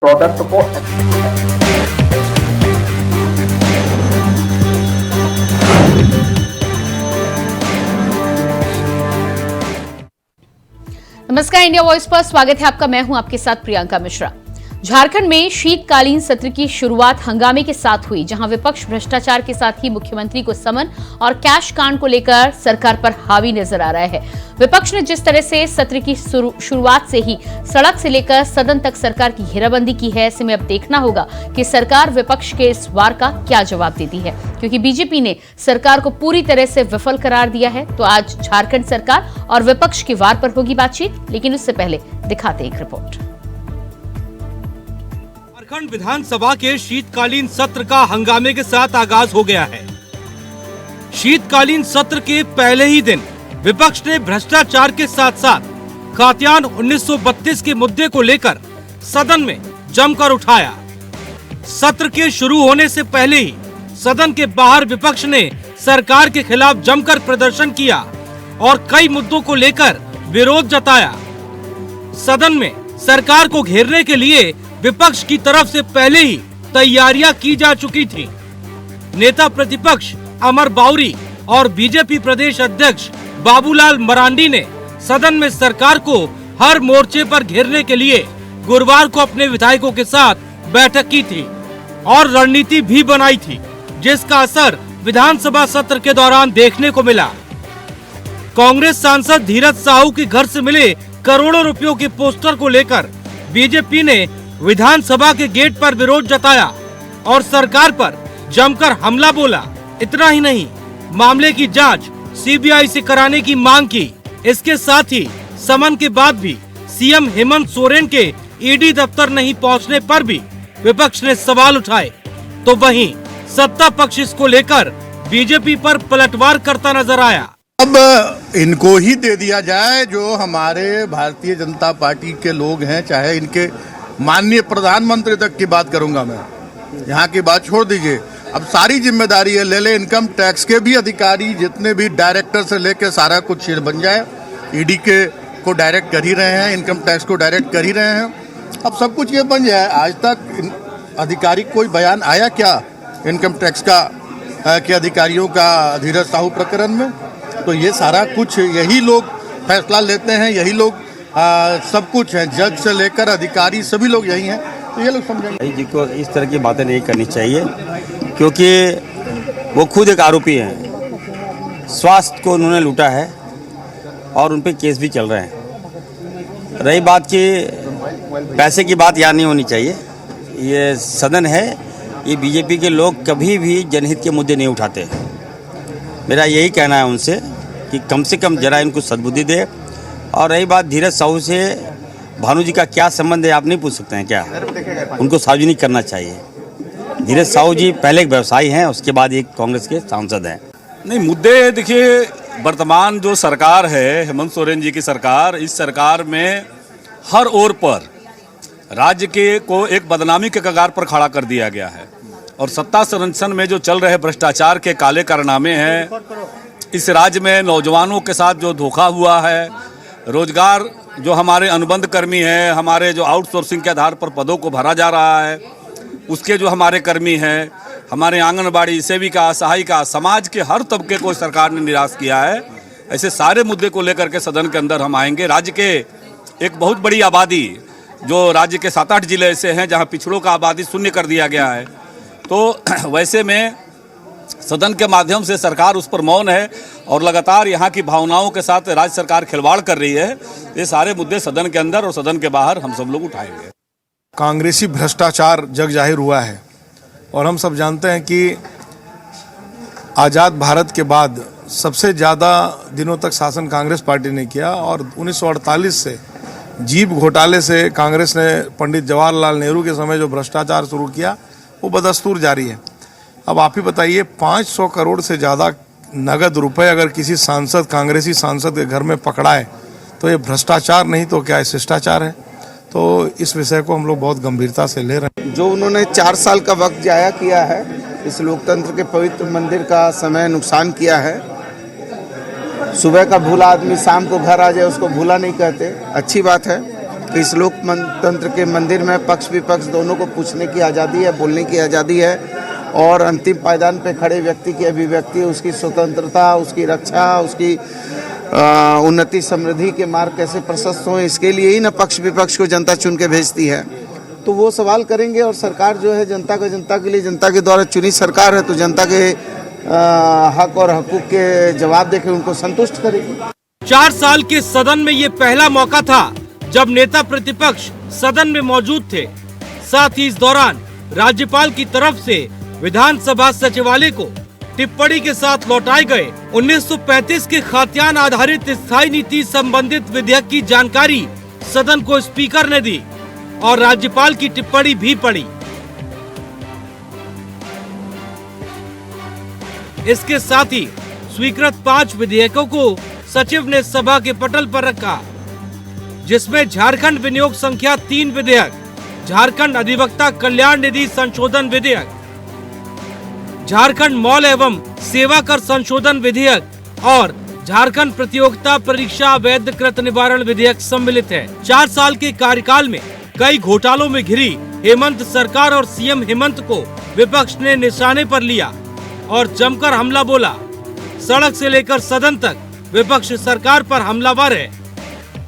Product को नमस्कार, India voice पर स्वागत है आपका। मैं हूं आपके साथ प्रियंका मिश्रा। झारखंड में शीतकालीन सत्र की शुरुआत हंगामे के साथ हुई, जहां विपक्ष भ्रष्टाचार के साथ ही मुख्यमंत्री को समन और कैश कांड को लेकर सरकार पर हावी नजर आ रहा है। विपक्ष ने जिस तरह से सत्र की शुरुआत से ही सड़क से लेकर सदन तक सरकार की घेराबंदी की है, ऐसे में अब देखना होगा कि सरकार विपक्ष के इस वार का क्या जवाब देती है, क्योंकि बीजेपी ने सरकार को पूरी तरह से विफल करार दिया है। तो आज झारखंड सरकार और विपक्ष के वार पर होगी बातचीत, लेकिन उससे पहले दिखाते एक रिपोर्ट। झारखंड विधानसभा के शीतकालीन सत्र का हंगामे के साथ आगाज हो गया है। शीतकालीन सत्र के पहले ही दिन विपक्ष ने भ्रष्टाचार के साथ साथ खाद्यान्न 1932 के मुद्दे को लेकर सदन में जमकर उठाया। सत्र के शुरू होने से पहले ही सदन के बाहर विपक्ष ने सरकार के खिलाफ जमकर प्रदर्शन किया और कई मुद्दों को लेकर विरोध जताया। सदन में सरकार को घेरने के लिए विपक्ष की तरफ से पहले ही तैयारियां की जा चुकी थी। नेता प्रतिपक्ष अमर बाउरी और बीजेपी प्रदेश अध्यक्ष बाबूलाल मरांडी ने सदन में सरकार को हर मोर्चे पर घेरने के लिए गुरुवार को अपने विधायकों के साथ बैठक की थी और रणनीति भी बनाई थी, जिसका असर विधानसभा सत्र के दौरान देखने को मिला। कांग्रेस सांसद धीरज साहू के घर से मिले करोड़ों रुपयों के पोस्टर को लेकर बीजेपी ने विधानसभा के गेट पर विरोध जताया और सरकार पर जमकर हमला बोला। इतना ही नहीं, मामले की जांच सीबीआई से कराने की मांग की। इसके साथ ही समन के बाद भी सीएम हेमंत सोरेन के ईडी दफ्तर नहीं पहुंचने पर भी विपक्ष ने सवाल उठाए, तो वहीं सत्ता पक्ष इसको लेकर बीजेपी पर पलटवार करता नजर आया। अब इनको ही दे दिया जाए जो हमारे भारतीय जनता पार्टी के लोग हैं, चाहे इनके माननीय प्रधानमंत्री तक की बात करूंगा मैं, यहाँ की बात छोड़ दीजिए। अब सारी जिम्मेदारी है, ले इनकम टैक्स के भी अधिकारी, जितने भी डायरेक्टर से लेके सारा कुछ चीज बन जाए। ईडी के को डायरेक्ट कर ही रहे हैं, इनकम टैक्स को डायरेक्ट कर ही रहे हैं, अब सब कुछ ये बन जाए। आज तक अधिकारी कोई बयान आया क्या इनकम टैक्स का के अधिकारियों का धीरज साहू प्रकरण में? तो ये सारा कुछ यही लोग फैसला लेते हैं, यही लोग सब कुछ है, जज से लेकर अधिकारी सभी लोग यही हैं, तो ये लोग समझेंगे। जी को इस तरह की बातें नहीं करनी चाहिए, क्योंकि वो खुद एक आरोपी हैं। स्वास्थ्य को उन्होंने लूटा है और उन पे केस भी चल रहे हैं। रही बात की पैसे की बात यहाँ नहीं होनी चाहिए। ये सदन है, ये बीजेपी के लोग कभी भी जनहित के मुद्दे नहीं उठाते। मेरा यही कहना है उनसे कि कम से कम जरा इनको सद्बुद्धि दे। और रही बात धीरज साहू से, भानु जी का क्या संबंध है आप नहीं पूछ सकते हैं क्या? उनको सार्वजनिक करना चाहिए। धीरज साहू जी पहले एक व्यवसायी हैं, उसके बाद एक कांग्रेस के सांसद हैं। नहीं, मुद्दे देखिए, वर्तमान जो सरकार है हेमंत सोरेन जी की सरकार, इस सरकार में हर ओर पर राज्य के को एक बदनामी के कगार पर खड़ा कर दिया गया है और सत्ता संरक्षण में जो चल रहे भ्रष्टाचार के काले कारनामे हैं, इस राज्य में नौजवानों के साथ जो धोखा हुआ है, रोजगार जो हमारे अनुबंध कर्मी हैं, हमारे जो आउटसोर्सिंग के आधार पर पदों को भरा जा रहा है, उसके जो हमारे कर्मी हैं, हमारे आंगनबाड़ी सेविका, सहायिका, समाज के हर तबके को सरकार ने निराश किया है। ऐसे सारे मुद्दे को लेकर के सदन के अंदर हम आएंगे। राज्य के एक बहुत बड़ी आबादी जो राज्य के 7-8 जिले ऐसे हैं जहाँ पिछड़ों का आबादी शून्य कर दिया गया है, तो वैसे में सदन के माध्यम से सरकार उस पर मौन है और लगातार यहाँ की भावनाओं के साथ राज्य सरकार खिलवाड़ कर रही है। ये सारे मुद्दे सदन के अंदर और सदन के बाहर हम सब लोग उठाएंगे। कांग्रेसी भ्रष्टाचार जग जाहिर हुआ है और हम सब जानते हैं कि आज़ाद भारत के बाद सबसे ज़्यादा दिनों तक शासन कांग्रेस पार्टी ने किया और 1948 से जीप घोटाले से कांग्रेस ने पंडित जवाहरलाल नेहरू के समय जो भ्रष्टाचार शुरू किया वो बदस्तूर जारी है। अब आप ही बताइए, 500 करोड़ से ज़्यादा नगद रुपए अगर किसी सांसद, कांग्रेसी सांसद के घर में पकड़ाए तो ये भ्रष्टाचार नहीं तो क्या, शिष्टाचार है। तो इस विषय को हम लोग बहुत गंभीरता से ले रहे हैं। जो उन्होंने 4 साल का वक्त जाया किया है, इस लोकतंत्र के पवित्र मंदिर का समय नुकसान किया है। सुबह का भूला आदमी शाम को घर आ जाए उसको भूला नहीं कहते, अच्छी बात है। कि इस लोकतंत्र के मंदिर में पक्ष विपक्ष दोनों को पूछने की आज़ादी है, बोलने की आज़ादी है और अंतिम पायदान पे खड़े व्यक्ति की अभिव्यक्ति, उसकी स्वतंत्रता, उसकी रक्षा, उसकी उन्नति समृद्धि के मार्ग कैसे प्रशस्त हों, इसके लिए ही ना पक्ष विपक्ष को जनता चुन के भेजती है। तो वो सवाल करेंगे और सरकार जो है जनता के लिए, जनता के द्वारा चुनी सरकार है, तो जनता के हक और हकूक के जवाब देके उनको संतुष्ट करेगी। 4 साल के सदन में ये पहला मौका था जब नेता प्रतिपक्ष सदन में मौजूद थे। साथ ही इस दौरान राज्यपाल की तरफ से विधानसभा सचिवालय को टिप्पणी के साथ लौटाए गए 1935 के खाद्यान्न आधारित स्थायी नीति संबंधित विधेयक की जानकारी सदन को स्पीकर ने दी और राज्यपाल की टिप्पणी भी पढ़ी। इसके साथ ही स्वीकृत 5 विधेयकों को सचिव ने सभा के पटल पर रखा, जिसमें झारखंड विनियोग संख्या 3 विधेयक, झारखंड अधिवक्ता कल्याण निधि संशोधन विधेयक, झारखंड मॉल एवं सेवा कर संशोधन विधेयक और झारखंड प्रतियोगिता परीक्षा अवैध कृत निवारण विधेयक सम्मिलित है। 4 साल के कार्यकाल में कई घोटालों में घिरी हेमंत सरकार और सीएम हेमंत को विपक्ष ने निशाने पर लिया और जमकर हमला बोला। सड़क से लेकर सदन तक विपक्ष सरकार पर हमलावर है।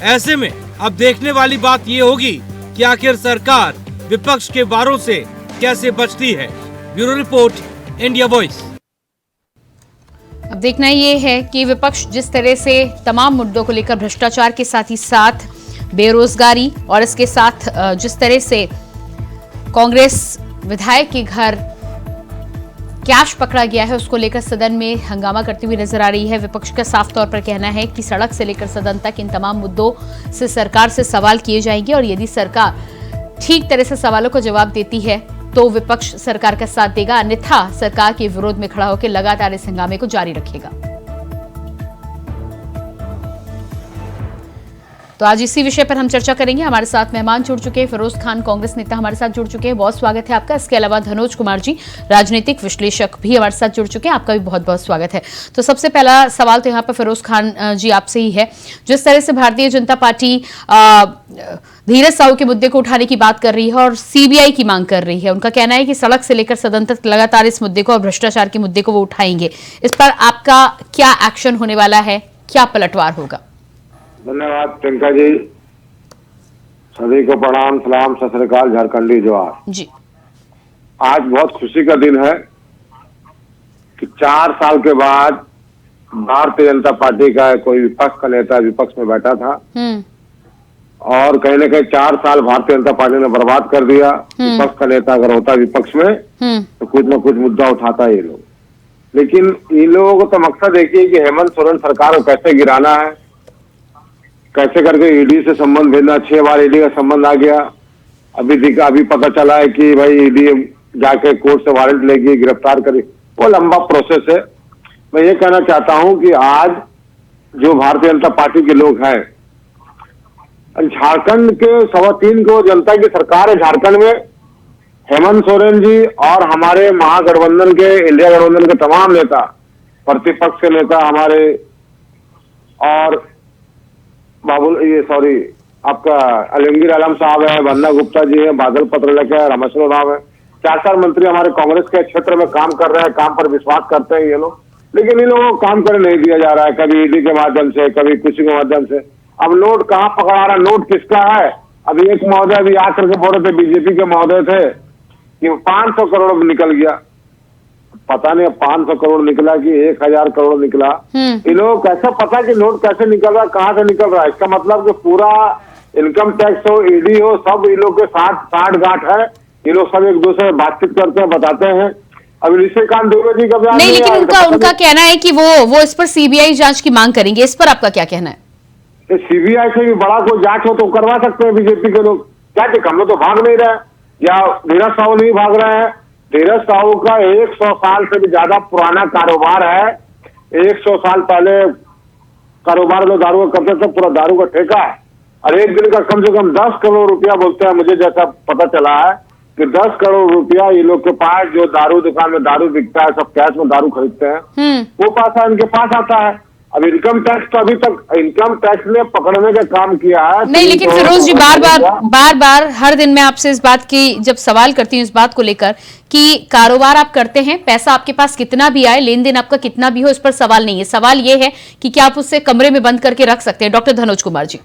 ऐसे में अब देखने वाली बात ये होगी कि आखिर सरकार विपक्ष के वारों से कैसे बचती है। Bureau report, India voice. अब देखना ये है कि विपक्ष जिस तरह से तमाम मुद्दों को लेकर भ्रष्टाचार के साथ ही साथ बेरोजगारी और इसके साथ जिस तरह से कांग्रेस विधायक के घर कैश पकड़ा गया है, उसको लेकर सदन में हंगामा करती हुई नजर आ रही है। विपक्ष का साफ तौर पर कहना है कि सड़क से लेकर सदन तक इन तमाम मुद्दों से सरकार से सवाल किए जाएंगे और यदि सरकार ठीक तरह से सवालों को जवाब देती है तो विपक्ष सरकार का साथ देगा, अन्यथा सरकार के विरोध में खड़ा होकर लगातार इस हंगामे को जारी रखेगा। तो आज इसी विषय पर हम चर्चा करेंगे। हमारे साथ मेहमान जुड़ चुके हैं, फिरोज खान कांग्रेस नेता हमारे साथ जुड़ चुके हैं, बहुत स्वागत है आपका। इसके अलावा धनोज कुमार जी राजनीतिक विश्लेषक भी हमारे साथ जुड़ चुके हैं, आपका भी बहुत बहुत स्वागत है। तो सबसे पहला सवाल तो यहाँ पर फिरोज खान जी आपसे ही है। जिस तरह से भारतीय जनता पार्टी धीरज साहू के मुद्दे को उठाने की बात कर रही है और सीबीआई की मांग कर रही है, उनका कहना है कि सड़क से लेकर सदन तक लगातार इस मुद्दे को और भ्रष्टाचार के मुद्दे को वो उठाएंगे। इस पर आपका क्या एक्शन होने वाला है, क्या पलटवार होगा? धन्यवाद प्रियंका जी, सभी को प्रणाम, सलाम, सत श्री अकाल, झारखंडी जोहार जी। आज बहुत खुशी का दिन है कि 4 साल के बाद भारतीय जनता पार्टी का कोई विपक्ष का नेता विपक्ष में बैठा था और कहीं न कहीं 4 साल भारतीय जनता पार्टी ने बर्बाद कर दिया। विपक्ष का नेता अगर होता विपक्ष में तो कुछ न कुछ मुद्दा उठाता ये लोग, लेकिन इन लोगों को तो मकसद एक ही कि हेमंत सोरेन सरकार को कैसे गिराना है, कैसे करके ईडी से संबंध भेजना। 6 बार ईडी का संबंध आ गया। अभी पता चला है कि भाई ईडी जाके कोर्ट से वारंट लेगी, गिरफ्तार करेगी, वो लंबा प्रोसेस है। मैं ये कहना चाहता हूं कि आज जो भारतीय जनता पार्टी के लोग हैं, झारखंड के 3.25 करोड़ जनता की सरकार है झारखंड में। हेमंत सोरेन जी और हमारे महागठबंधन के, इंडिया गठबंधन के तमाम नेता, प्रतिपक्ष के नेता हमारे और आपका अलमगीर आलम साहब है, वंदना गुप्ता जी है, बादल पत्रलेखा है, रामेश्वर राव है, 4 मंत्री हमारे कांग्रेस के क्षेत्र में काम कर रहे हैं, काम पर विश्वास करते हैं ये लोग, लेकिन इन लोगों को काम करने नहीं दिया जा रहा है, कभी ईडी के माध्यम से, कभी किसी के माध्यम से। अब नोट कहाँ पकड़ा रहा है, नोट किसका है? अभी एक महोदय अभी आकर के बोल रहे थे, बीजेपी के महोदय थे कि 500 करोड़ निकल गया। पता नहीं 500 करोड़ निकला कि 1000 करोड़ निकला। इन लोगों को कैसे पता कि नोट कैसे निकल रहा है, कहाँ से निकल रहा है? इसका मतलब कि पूरा इनकम टैक्स हो, ईडी हो, सब इन लोग के साठ गांठ है। ये लोग सब एक दूसरे से बातचीत करते हैं, बताते हैं। अभी निशिकांत दुबे जी का बयान नहीं, लेकिन उनका कहना है कि वो इस पर सीबीआई जांच की मांग करेंगे। इस पर आपका क्या कहना है? सीबीआई से भी बड़ा कोई जांच हो तो करवा सकते हैं बीजेपी के लोग। क्या हम लोग तो भाग नहीं रहे, या धीरज साहू नहीं भाग रहे हैं। धीरज साहू का 100 साल से भी ज्यादा पुराना कारोबार है। 100 साल पहले कारोबार लोग दारू का करते थे, पूरा दारू का ठेका है, और एक दिन का कम से कम 10 करोड़ रुपया बोलते हैं। मुझे जैसा पता चला है कि 10 करोड़ रुपया ये लोग के पास, जो दारू दुकान में दारू बिकता है, सब कैश में दारू खरीदते हैं, वो पैसा इनके पास आता है। अब इनकम टैक्स तो अभी तक इनकम टैक्स ने पकड़ने का काम किया है। नहीं, लेकिन फिरोज जी बार बार हर दिन मैं आपसे इस बात की जब सवाल करती हूँ इस बात को लेकर कि कारोबार आप करते हैं, पैसा आपके पास कितना भी आए, लेन देन आपका कितना भी हो, इस पर सवाल नहीं है। सवाल ये है कि क्या आप उससे कमरे में बंद करके रख सकते हैं? डॉक्टर धनोज कुमार जी।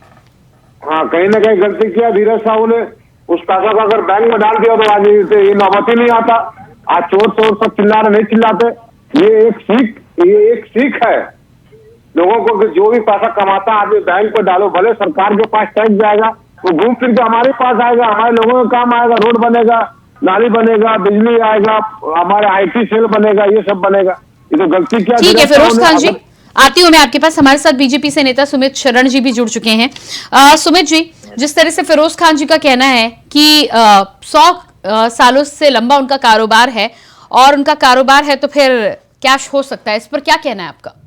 हाँ, कहीं ना कहीं गलती किया धीरज साहू ने। उस पैसा को अगर बैंक में डाल दिया तो आज ये नौबत ही नहीं आता। आज चोर सब चिल्ला रहे, नहीं चिल्लाते। ये एक सीख है लोगों को कि जो भी पैसा कमाता है आदमी बैंक पे डालो, भले सरकार के पास टैक्स जाएगा, वो घूम फिर के हमारे पास आएगा, हमारे लोगों का काम आएगा, रोड बनेगा, नाली बनेगा, बिजली आएगा, हमारे IT सेल बनेगा, ये सब बनेगा। ये तो गलती क्या। ठीक है फिरोज खान जी, आती हूं मैं आपके पास। हमारे साथ बीजेपी से नेता सुमित शरण जी भी जुड़ चुके हैं। सुमित जी, जिस तरह से फिरोज खान जी का कहना है कि 100 सालों से लंबा उनका कारोबार है और उनका कारोबार है तो फिर कैश हो सकता है, इस पर क्या कहना है आपका?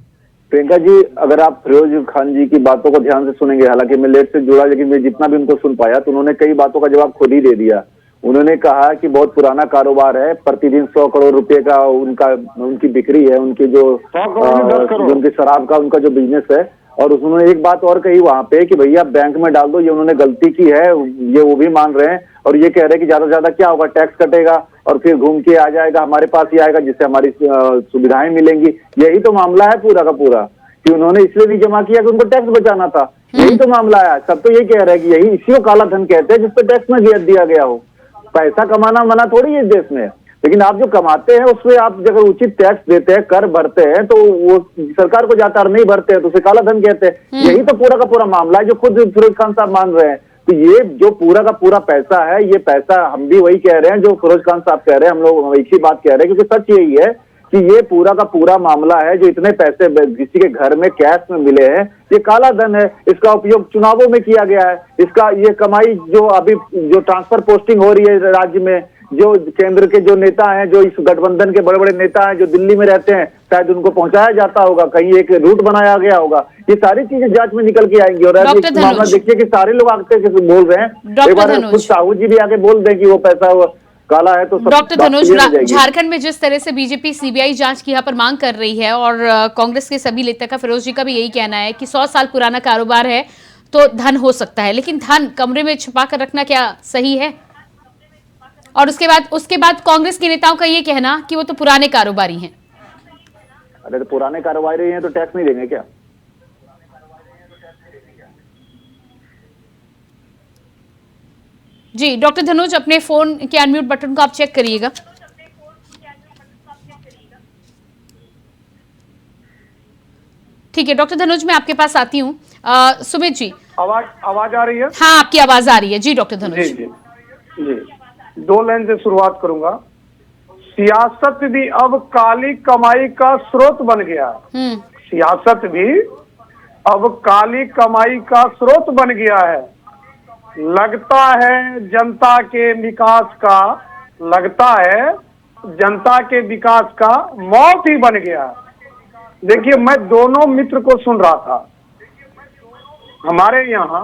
प्रियंका जी, अगर आप फिरोज खान जी की बातों को ध्यान से सुनेंगे, हालांकि मैं लेट से जुड़ा लेकिन मैं जितना भी उनको सुन पाया तो उन्होंने कई बातों का जवाब खुद ही दे दिया। उन्होंने कहा कि बहुत पुराना कारोबार है, प्रतिदिन 100 करोड़ रुपए का उनकी बिक्री है, उनकी जो उनकी शराब का उनका जो बिजनेस है। और उन्होंने एक बात और कही वहां पे कि भैया बैंक में डाल दो, ये उन्होंने गलती की है, ये वो भी मान रहे हैं। और ये कह रहे हैं कि ज्यादा से ज्यादा क्या होगा, टैक्स कटेगा और फिर घूम के आ जाएगा, हमारे पास ही आएगा, जिससे हमारी सुविधाएं मिलेंगी। यही तो मामला है पूरा का पूरा, कि उन्होंने इसलिए नहीं जमा किया कि उनको टैक्स बचाना था। यही तो मामला है। सब तो ये कह रहे हैं कि यही इसी को काला धन कहते हैं, जिसपे टैक्स में दिया गया हो। पैसा कमाना मना थोड़ी है इस देश में, लेकिन आप जो कमाते हैं उसमें आप अगर उचित टैक्स देते हैं, कर भरते हैं, तो वो सरकार को जाता नहीं भरते हैं तो उसे काला धन कहते हैं। यही तो पूरा का पूरा मामला है जो खुद फिरोज खान साहब मान रहे हैं। तो ये जो पूरा का पूरा पैसा है, ये पैसा हम भी वही कह रहे हैं जो फिरोज खान साहब कह रहे हैं, हम लोग एक ही बात कह रहे हैं, क्योंकि सच यही है कि ये पूरा का पूरा मामला है। जो इतने पैसे किसी के घर में कैश में मिले हैं, ये काला धन है। इसका उपयोग चुनावों में किया गया है। इसका ये कमाई जो अभी जो ट्रांसफर पोस्टिंग हो रही है राज्य में, जो केंद्र के जो नेता हैं, जो इस गठबंधन के बड़े बड़े नेता हैं जो दिल्ली में रहते हैं, शायद उनको पहुंचाया जाता होगा, कहीं एक रूट बनाया गया होगा। ये सारी चीजें जांच में निकल के आएंगी। और मामला देखिए कि सारे लोग आगे बोल रहे हैं, एक बार खुद साहू जी भी आगे बोल दें कि वो पैसा काला है। तो डॉक्टर धनुष, झारखंड में जिस तरह से बीजेपी CBI जांच की यहाँ पर मांग कर रही है और कांग्रेस के सभी नेता का, फिरोज जी का भी यही कहना है कि 100 साल पुराना कारोबार है तो धन हो सकता है, लेकिन धन कमरे में छुपा कर रखना क्या सही है? और उसके बाद कांग्रेस के नेताओं का ये कहना कि वो तो पुराने कारोबारी हैं। अरे तो पुराने कारोबारी हैं तो टैक्स नहीं देंगे क्या? जी डॉक्टर धनुज, अपने फोन के अनम्यूट बटन को आप चेक करिएगा। ठीक है डॉक्टर धनुज, मैं आपके पास आती हूँ। सुमित जी, आवाज आ रही है? हाँ, आपकी आवाज आ रही है। जी डॉक्टर धनुज जी, 2 लाइन से शुरुआत करूंगा। सियासत भी अब काली कमाई का स्रोत बन गया। सियासत भी अब काली कमाई का स्रोत बन गया है। लगता है जनता के विकास का, लगता है जनता के विकास का मौत ही बन गया। देखिए, मैं दोनों मित्र को सुन रहा था। हमारे यहाँ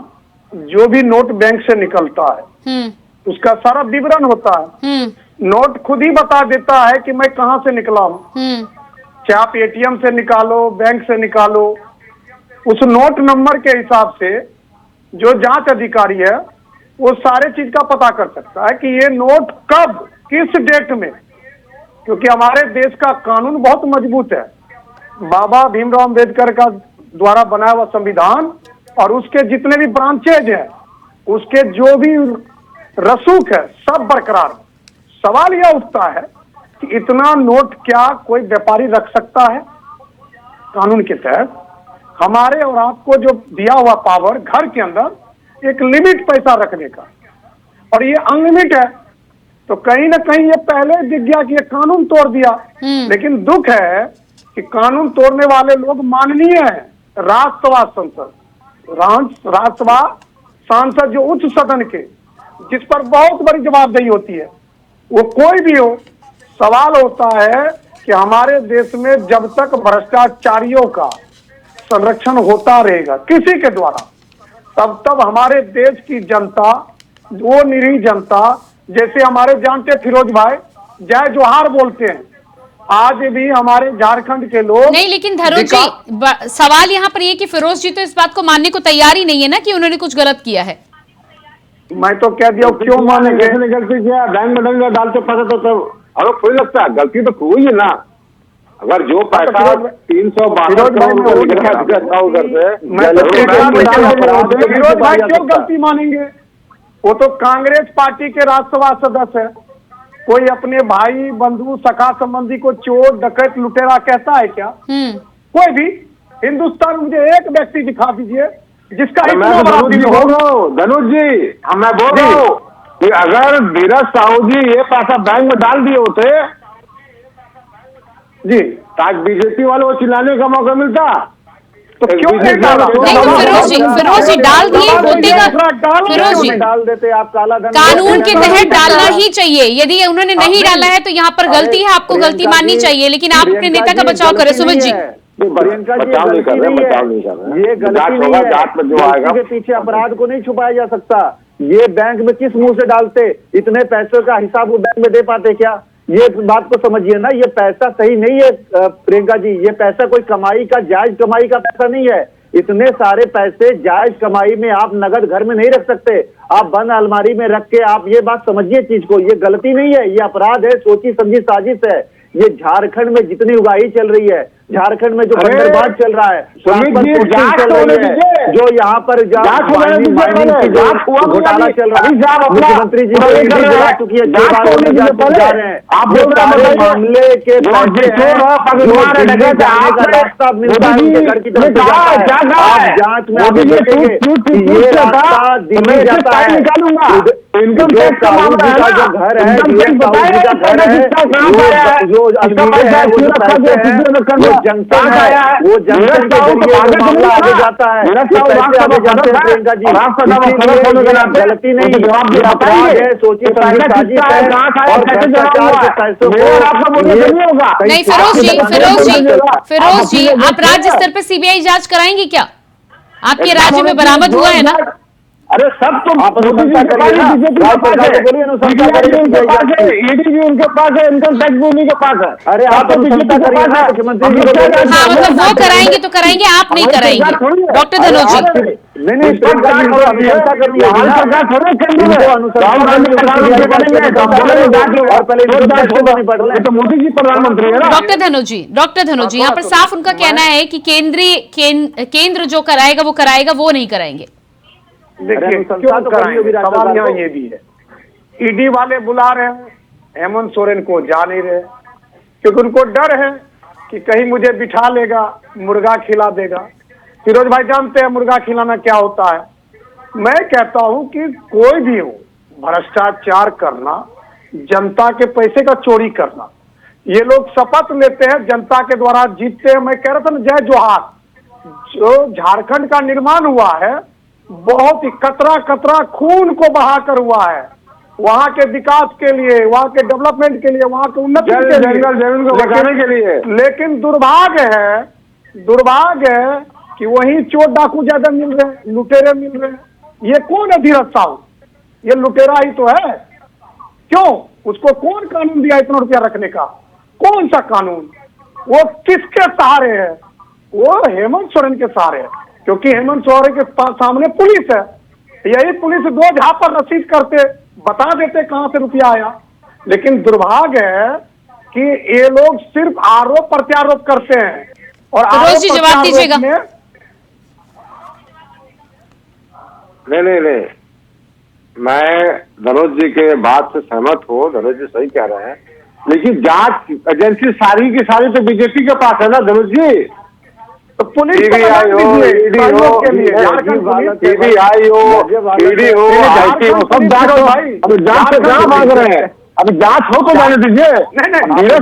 जो भी नोट बैंक से निकलता है उसका सारा विवरण होता है। नोट खुद ही बता देता है कि मैं कहाँ से निकला हूँ। चाहे आप ATM से निकालो, बैंक से निकालो, उस नोट नंबर के हिसाब से जो जांच अधिकारी है वो सारे चीज का पता कर सकता है कि ये नोट कब, किस डेट में, क्योंकि हमारे देश का कानून बहुत मजबूत है। बाबा भीमराव अंबेडकर का द्वारा बनाया हुआ संविधान और उसके जितने भी ब्रांचेज हैं, उसके जो भी रसूख है, सब बरकरार। सवाल यह उठता है कि इतना नोट क्या कोई व्यापारी रख सकता है? कानून के तहत हमारे और आपको जो दिया हुआ पावर, घर के अंदर एक लिमिट पैसा रखने का, और ये अनलिमिट है। तो कहीं ना कहीं ये पहले दिख गया कि ये कानून तोड़ दिया। लेकिन दुख है कि कानून तोड़ने वाले लोग माननीय हैं। राज्यसभा सांसद जो उच्च सदन के, जिस पर बहुत बड़ी जवाबदेही होती है, वो कोई भी हो, सवाल होता है कि हमारे देश में जब तक भ्रष्टाचारियों का संरक्षण होता रहेगा किसी के द्वारा, तब हमारे देश की जनता, वो निरीह जनता, जैसे हमारे जानते फिरोज भाई जय जोहार बोलते हैं, आज भी हमारे झारखंड के लोग नहीं, लेकिन धनुष जी सवाल यहाँ पर ये कि फिरोज जी तो इस बात को मानने को तैयार ही नहीं है ना कि उन्होंने कुछ गलत किया है। मैं तो कह दिया क्यों मानेंगे? किसने गलती किया? बैंक में डंडा डालते पैसा तो हमें खुद लगता है गलती तो हुई है ना। अगर जो पैसा 362 भाई क्यों गलती मानेंगे? वो तो कांग्रेस पार्टी के राज्यसभा सदस्य है। कोई अपने भाई बंधु सखा संबंधी को चोर डकैत लुटेरा कहता है क्या? कोई भी हिंदुस्तान मुझे एक व्यक्ति दिखा दीजिए जिसका इतना बड़ा धनुष जी, मैं बोल रहा हूँ कि अगर धीरज साहू जी ये पैसा बैंक में डाल दिए होते जी, ताकि बीजेपी वालों को चिल्लाने का मौका मिलता तो क्यों नहीं डाला? फिरोज जी डाल दिए होते का, फिरोज जी डाल देते आप काला धन कानून के तहत डालना ही चाहिए। यदि उन्होंने नहीं डाला है तो यहाँ पर गलती है, आपको गलती माननी चाहिए, लेकिन आप अपने नेता का बचाव करें। सुमित जी प्रियंका जी बचाव नहीं कर रहे, ये गलती नहीं है। जांच में जो आएगा के पीछे अपराध को नहीं छुपाया जा सकता। ये बैंक में किस मुंह से डालते? इतने पैसों का हिसाब वो बैंक में दे पाते क्या? ये बात को समझिए ना, ये पैसा सही नहीं है प्रियंका जी। ये पैसा कोई कमाई का, जायज कमाई का पैसा नहीं है। इतने सारे पैसे जायज कमाई में आप नगद घर में नहीं रख सकते। आप बंद अलमारी में रख के, आप ये बात समझिए चीज को। ये गलती नहीं है, ये अपराध है, सोची समझी साजिश है। ये झारखंड में जितनी उगाही चल रही है, झारखंड में जो बंदरबांट चल रहा है, जो यहाँ पर घोटाला चल रहा है, मुख्यमंत्री जी जा चुकी है, आप मामले के रास्ता मिलता है उनके घर की तरफ आप जांच में आप देखेंगे ये रास्ता दिल्ली जाता है। जो घर है, जो अजमेर है, वो जंक्शन है, वो जंक्शन के जरिए मामला आगे जाता है, आगे जाते हैं प्रियंका जी। गलती नहीं, अपराध है, सोचिए समझिए साजिश है और भ्रष्टाचार के पैसों को नहीं। फिरोज जी आप राज्य स्तर पर सीबीआई जांच कराएंगे क्या? आपके राज्य में बरामद हुआ है ना? अरे सब तो अनुशंसा करिए ना, बोलिए अनुशंसा करिए, ईडी भी उनके पास है, इनकम टैक्स भी उन्हीं के पास है। अरे आप अनुशंसा करिए ना मुख्यमंत्री जी। हाँ मतलब वो कराएंगे तो कराएंगे, आप नहीं कराएंगे डॉक्टर धनुष जी। नहीं अनुशंसा करिए, तो मोदी जी प्रधानमंत्री है ना। डॉक्टर धनुष जी यहाँ पर साफ उनका कहना है कि केंद्र जो कराएगा वो नहीं कराएंगे। देखिए क्यों कराएंगे, सवाल यहाँ ये भी है। ईडी वाले बुला रहे हैं, हेमंत सोरेन को जा नहीं रहे क्योंकि उनको डर है कि कहीं मुझे बिठा लेगा, मुर्गा खिला देगा। फिरोज भाई जानते हैं मुर्गा खिलाना क्या होता है। मैं कहता हूं कि कोई भी हो, भ्रष्टाचार करना, जनता के पैसे का चोरी करना, ये लोग शपथ लेते हैं, जनता के द्वारा जीतते हैं। मैं कह रहा था ना, जय जोहार। जो झारखंड का निर्माण हुआ है बहुत ही कतरा खून को बहाकर हुआ है, वहाँ के विकास के लिए, वहाँ के डेवलपमेंट के लिए, वहाँ के उन्नति के लिए, जमीन को बचाने के लिए। लेकिन दुर्भाग्य है कि वही चोर डाकू ज्यादा मिल रहे हैं, लुटेरे मिल रहे हैं। ये कौन है धीरज साहू? ये लुटेरा ही तो है। क्यों? उसको कौन कानून दिया इतना रुपया रखने का? कौन सा कानून? वो किसके सहारे है? वो हेमंत सोरेन के सहारे है, क्योंकि हेमंत सोरेन के सामने पुलिस है। यही पुलिस दो झापर रसीद करते, बता देते कहां से रुपया आया। लेकिन दुर्भाग्य है कि ये लोग सिर्फ आरोप प्रत्यारोप करते हैं और जवाब दीजिएगा। नहीं, मैं धनुष जी के बात से सहमत हूँ। धनुष जी सही कह रहे हैं, लेकिन जांच एजेंसी सारी की सारी तो बीजेपी के पास है ना धनुष जी। तो पुलिस ईडी हो, सब जांच कहाँ मांग रहे हैं? अभी जांच हो तो जाने दीजिए। नहीं तो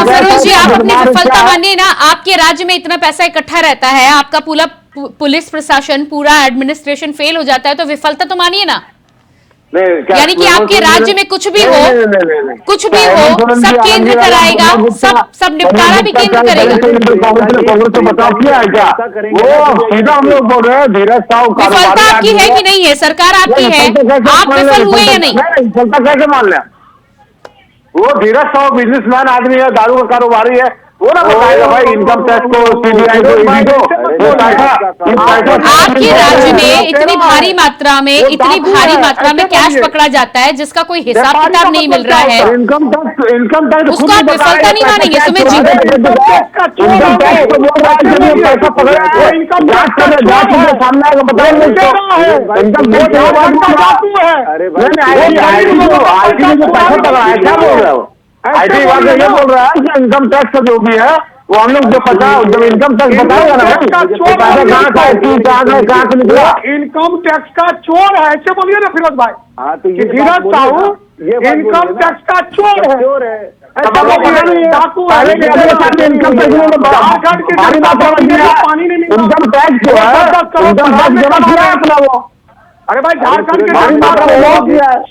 फिरोज जी आप अपनी विफलता मानिए ना। आपके राज्य में इतना पैसा इकट्ठा रहता है, आपका पूरा पुलिस प्रशासन, पूरा एडमिनिस्ट्रेशन फेल हो जाता है, तो विफलता तो मानिए ना। यानी कि आपके राज्य में कुछ भी हो, सब केंद्र कराएगा, सब निपटारा भी केंद्र करेगा। कांग्रेस तो बचाव किया है क्या? वो सीधा हम लोग बोल रहे हैं धीरज साहू विफलता आपकी है कि नहीं है? सरकार आपकी है, आप विफल हुए या नहीं? विफलता कैसे मान लें? वो धीरज साहू बिजनेसमैन आदमी है, दारू का कारोबारी है, वो ना बताएगा भाई इनकम टैक्स को, सीबीआई को, ईडी को। आपके राज्य में इतनी भारी मात्रा में कैश पकड़ा जाता है जिसका कोई हिसाब किताब नहीं मिल रहा है, इनकम टैक्स उसको आप विफलता नहीं मानेंगे सुमित जी? इनकम टैक्स को बोल रहा है कि ये पैसा पकड़ा है, इनकम टैक्स के सामने आएगा, बताएंगे इनकम टैक्स। अरे भाई आईटी में जो पैसा पकड़ा है, क्या बोल रहे हो? आईटी विभाग ये बोल रहा है कि इनकम टैक्स का जो भी है वो हम लोग जो पता, जब इनकम टैक्स बताएगा ना भाई, कहाँ से निकला? इनकम टैक्स का चोर है, ऐसे बोलिए ना फिरोज भाई। हाँ तो धीरज साहू इनकम टैक्स का चोर है, डाकू है। पानी नहीं मिला, इनकम टैक्स जो है इनकम टैक्स जमा किया है अपना वो। अरे भाई झारखंड के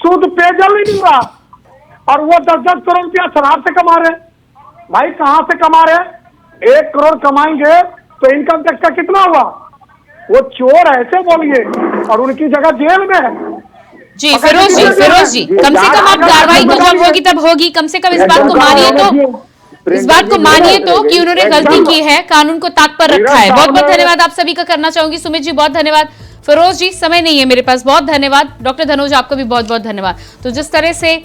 शुद्ध पेयजल नहीं मिल रहा और वो 10-10 करोड़ रुपया शराब से कमा रहे। भाई कहाँ से कमा रहे? 1 करोड़ कमाएंगे तो इनकम टैक्स का कितना हुआ? वो चोर ऐसे बोलिए, और उनकी जगह जेल में है। जी फिरोज जी, कम से कम आप कार्रवाई तो जब होगी तब होगी, कम से कम इस बात को मानिए तो कि उन्होंने गलती की है, कानून को ताक पर रखा है। बहुत बहुत धन्यवाद आप सभी का करना चाहूंगी। सुमित जी बहुत धन्यवाद, फिरोज जी समय नहीं है मेरे पास, बहुत धन्यवाद। डॉक्टर धनोज आपको भी बहुत बहुत धन्यवाद। तो जिस तरह से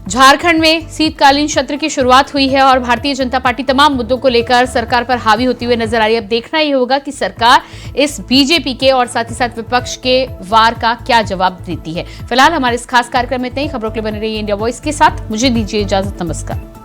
झारखंड में शीतकालीन सत्र की शुरुआत हुई है और भारतीय जनता पार्टी तमाम मुद्दों को लेकर सरकार पर हावी होती हुई नजर आ रही है। अब देखना ही होगा कि सरकार इस बीजेपी के और साथ ही साथ विपक्ष के वार का क्या जवाब देती है। फिलहाल हमारे इस खास कार्यक्रम में इतना ही। खबरों के लिए बने रहिए इंडिया वॉइस के साथ। मुझे दीजिए इजाजत, नमस्कार।